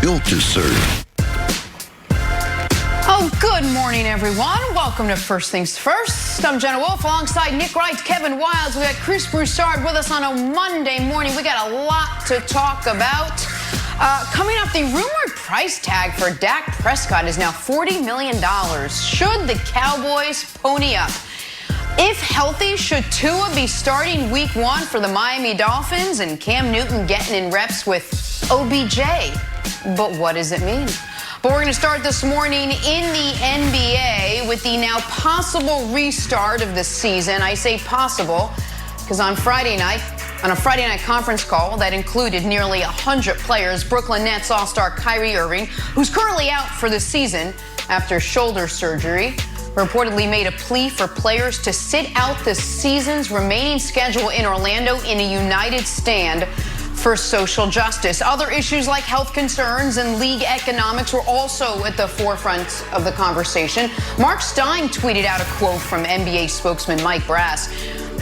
built to serve. Oh, good morning, everyone. Welcome to First Things First. I'm Jenna Wolf alongside Nick Wright, Kevin Wilds. We got Chris Broussard with us on a Monday morning. We got a lot to talk about. Coming up, the rumored price tag for Dak Prescott is now $40 million. Should the Cowboys pony up? If healthy, should Tua be starting week 1 for the Miami Dolphins and Cam Newton getting in reps with OBJ? But what does it mean? But we're going to start this morning in the NBA with the now possible restart of the season. I say possible because on a Friday night conference call that included nearly 100 players, Brooklyn Nets All-Star Kyrie Irving, who's currently out for the season after shoulder surgery, reportedly made a plea for players to sit out the season's remaining schedule in Orlando in a united stand for social justice. Other issues like health concerns and league economics were also at the forefront of the conversation. Mark Stein tweeted out a quote from NBA spokesman Mike Brass.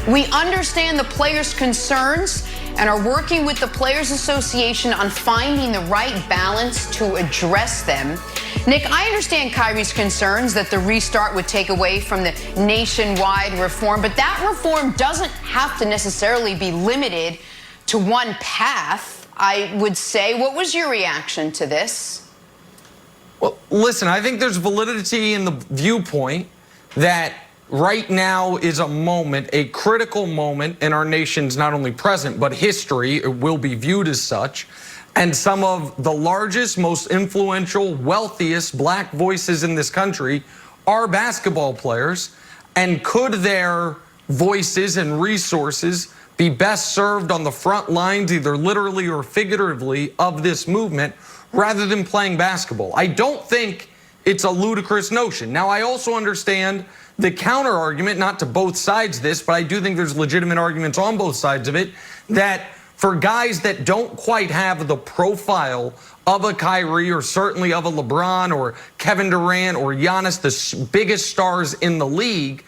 "We understand the players' concerns and are working with the Players Association on finding the right balance to address them." Nick, I understand Kyrie's concerns that the restart would take away from the nationwide reform, but that reform doesn't have to necessarily be limited to one path, I would say. What was your reaction to this? Well, listen, I think there's validity in the viewpoint that right now is a moment, a critical moment in our nation's not only present, but history. It will be viewed as such. And some of the largest, most influential, wealthiest black voices in this country are basketball players. And could their voices and resources be best served on the front lines, either literally or figuratively, of this movement rather than playing basketball? I don't think it's a ludicrous notion. Now, I also understand the counter argument, not to both sides of this, but I do think there's legitimate arguments on both sides of it, that for guys that don't quite have the profile of a Kyrie or certainly of a LeBron or Kevin Durant or Giannis, the biggest stars in the league,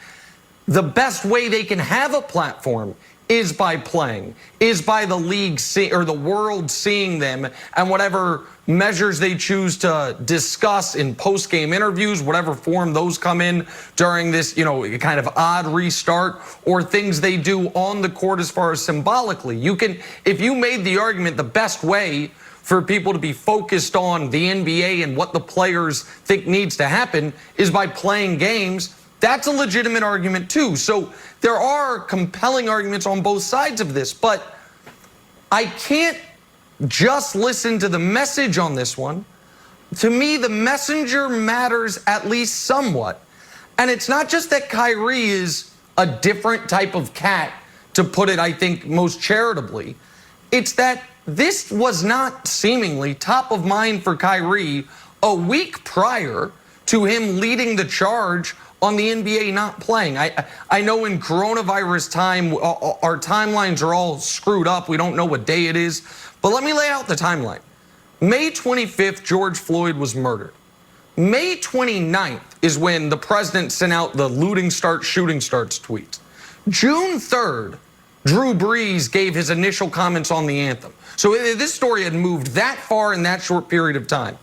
the best way they can have a platform is by playing, is by the league or the world seeing them, and whatever measures they choose to discuss in post-game interviews, whatever form those come in during this, kind of odd restart, or things they do on the court as far as symbolically. If you made the argument the best way for people to be focused on the NBA and what the players think needs to happen is by playing games, that's a legitimate argument too. So there are compelling arguments on both sides of this, but I can't just listen to the message on this one. To me, the messenger matters at least somewhat. And it's not just that Kyrie is a different type of cat, to put it, I think, most charitably. It's that this was not seemingly top of mind for Kyrie a week prior to him leading the charge on the NBA not playing. I know in coronavirus time, our timelines are all screwed up. We don't know what day it is. But let me lay out the timeline. May 25th, George Floyd was murdered. May 29th is when the president sent out the looting starts, shooting starts tweets. June 3rd, Drew Brees gave his initial comments on the anthem. So this story had moved that far in that short period of time.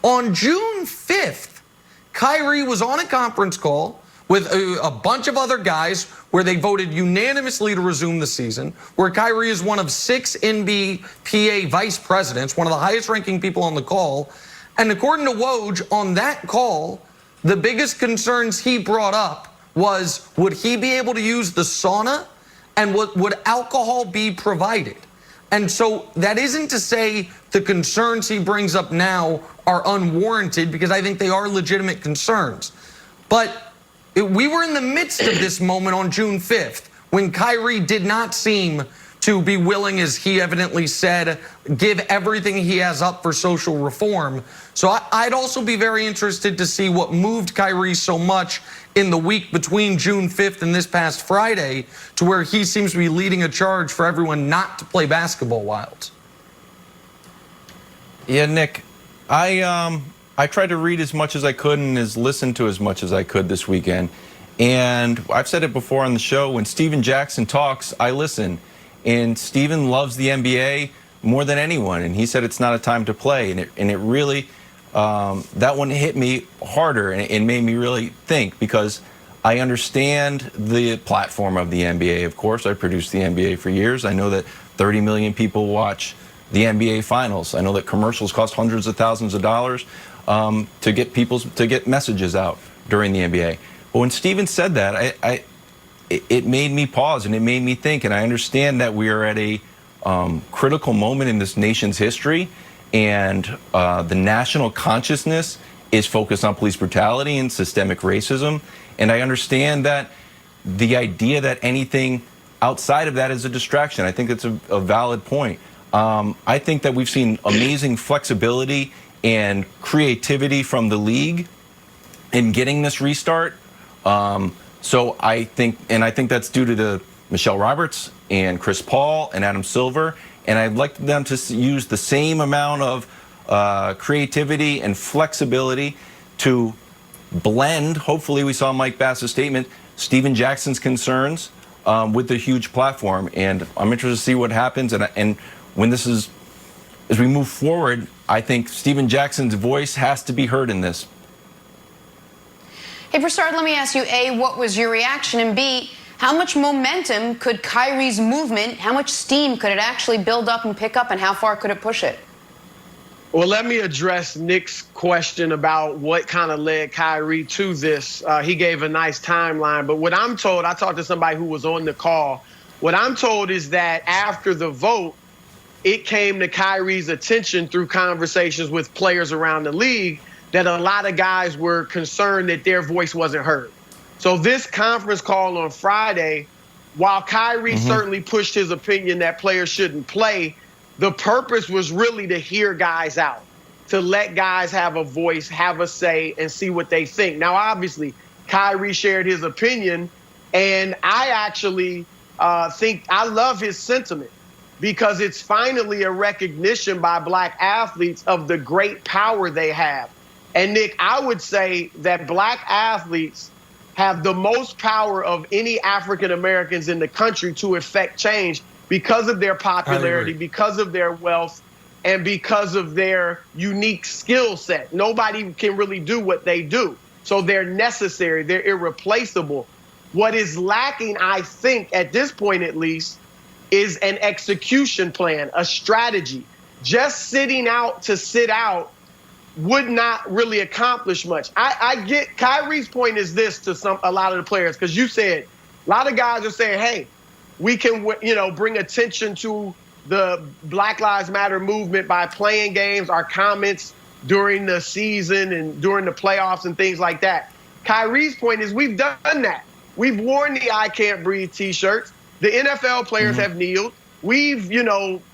On June 5th, Kyrie was on a conference call with a bunch of other guys where they voted unanimously to resume the season, where Kyrie is one of 6 NBPA vice presidents, one of the highest ranking people on the call. And according to Woj, on that call, the biggest concerns he brought up was, would he be able to use the sauna, and would alcohol be provided? And so that isn't to say the concerns he brings up now are unwarranted, because I think they are legitimate concerns. But we were in the midst of this moment on June 5th when Kyrie did not seem to be willing, as he evidently said, give everything he has up for social reform. So I'd also be very interested to see what moved Kyrie so much in the week between June 5th and this past Friday to where he seems to be leading a charge for everyone not to play basketball, Wilds. Yeah, Nick, I tried to read as much as I could and listen to as much as I could this weekend. And I've said it before on the show, when Steven Jackson talks, I listen. And Steven loves the NBA more than anyone, and he said it's not a time to play, and it really, that one hit me harder, and it made me really think, because I understand the platform of the NBA. Of course, I produced the NBA for years. I know that 30 million people watch the NBA Finals. I know that commercials cost hundreds of thousands of dollars to get messages out during the NBA. But when Steven said that, it made me pause, and it made me think. And I understand that we are at a critical moment in this nation's history, and the national consciousness is focused on police brutality and systemic racism. And I understand that the idea that anything outside of that is a distraction. I think it's a valid point. I think that we've seen amazing flexibility and creativity from the league in getting this restart. So I think that's due to Michelle Roberts and Chris Paul and Adam Silver. And I'd like them to use the same amount of creativity and flexibility to blend. Hopefully, we saw Mike Bass's statement, Steven Jackson's concerns with the huge platform. And I'm interested to see what happens. And when as we move forward, I think Steven Jackson's voice has to be heard in this. Hey, Broussard, let me ask you, A, what was your reaction? And B, how much momentum could Kyrie's movement, how much steam could it actually build up and pick up, and how far could it push it? Well, let me address Nick's question about what kind of led Kyrie to this. He gave a nice timeline, but what I'm told, I talked to somebody who was on the call, what I'm told is that after the vote, it came to Kyrie's attention through conversations with players around the league that a lot of guys were concerned that their voice wasn't heard. So this conference call on Friday, while Kyrie certainly pushed his opinion that players shouldn't play, the purpose was really to hear guys out, to let guys have a voice, have a say, and see what they think. Now, obviously, Kyrie shared his opinion, and I actually think I love his sentiment, because it's finally a recognition by black athletes of the great power they have. And Nick, I would say that black athletes have the most power of any African Americans in the country to effect change because of their popularity, because of their wealth, and because of their unique skill set. Nobody can really do what they do. So they're necessary, they're irreplaceable. What is lacking, I think, at this point at least, is an execution plan, a strategy. Just sitting out to sit out would not really accomplish much. I get Kyrie's point is this to a lot of the players, because you said a lot of guys are saying, hey, we can, bring attention to the Black Lives Matter movement by playing games, our comments during the season and during the playoffs and things like that. Kyrie's point is we've done that. We've worn the I Can't Breathe T-shirts. The NFL players have kneeled. We've,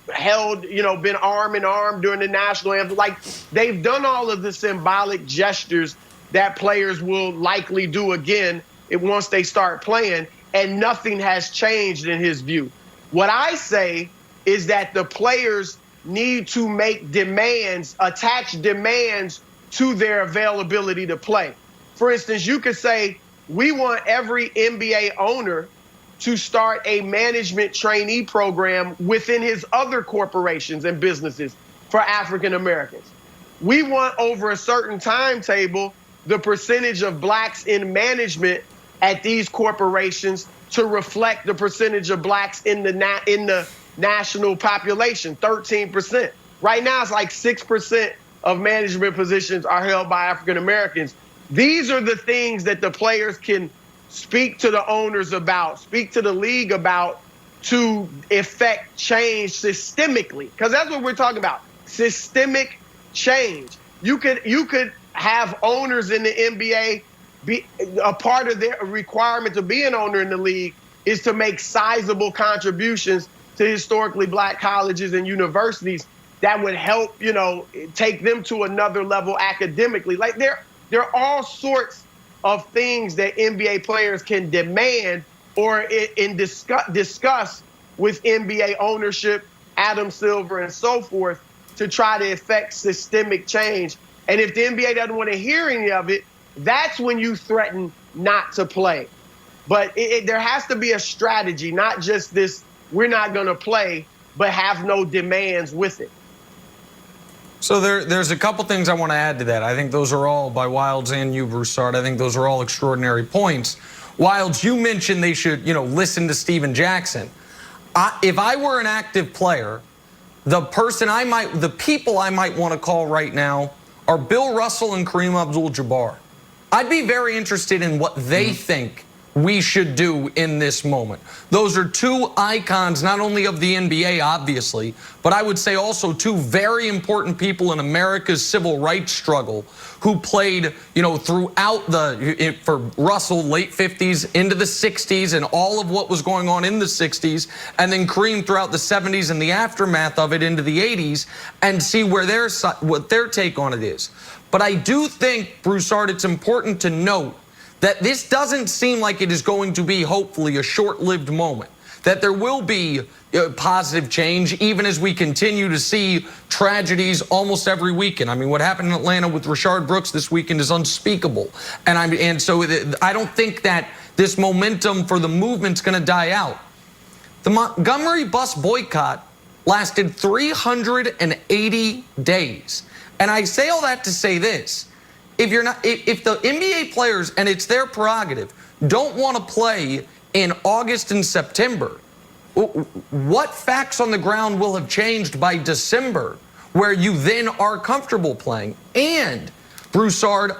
held, been arm in arm during the national anthem. Like, they've done all of the symbolic gestures that players will likely do again once they start playing, and nothing has changed in his view. What I say is that the players need to make demands, attach demands to their availability to play. For instance, you could say, we want every NBA owner to start a management trainee program within his other corporations and businesses for African Americans. We want, over a certain timetable, the percentage of blacks in management at these corporations to reflect the percentage of blacks in the national population, 13%. Right now, it's like 6% of management positions are held by African Americans. These are the things that the players can speak to the owners about, speak to the league about, to effect change systemically. Because that's what we're talking about, systemic change. You could have owners in the NBA be a part of their requirement to be an owner in the league is to make sizable contributions to historically black colleges and universities that would help, take them to another level academically. Like there are all sorts of things that NBA players can demand or discuss with NBA ownership, Adam Silver, and so forth, to try to effect systemic change. And if the NBA doesn't want to hear any of it, that's when you threaten not to play. But there has to be a strategy, not just this, we're not going to play. but have no demands with it. So there's a couple things I want to add to that. I think those are all, by Wilds and you, Broussard, I think those are all extraordinary points. Wilds, you mentioned they should, listen to Steven Jackson. If I were an active player, the people I might want to call right now are Bill Russell and Kareem Abdul-Jabbar. I'd be very interested in what they think we should do in this moment. Those are two icons, not only of the NBA, obviously, but I would say also two very important people in America's civil rights struggle who played, throughout for Russell, late 50s into the 60s and all of what was going on in the 60s, and then Kareem throughout the 70s and the aftermath of it into the 80s, and see what their take on it is. But I do think, Broussard, it's important to note that this doesn't seem like it is going to be, hopefully, a short-lived moment. That there will be positive change, even as we continue to see tragedies almost every weekend. I mean, what happened in Atlanta with Rashard Brooks this weekend is unspeakable. And so I don't think that this momentum for the movement's going to die out. The Montgomery bus boycott lasted 380 days. And I say all that to say this. If the NBA players, and it's their prerogative, don't want to play in August and September, what facts on the ground will have changed by December where you then are comfortable playing? And, Broussard,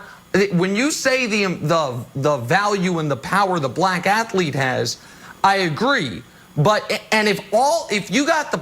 when you say the value and the power the black athlete has, I agree. But if you got the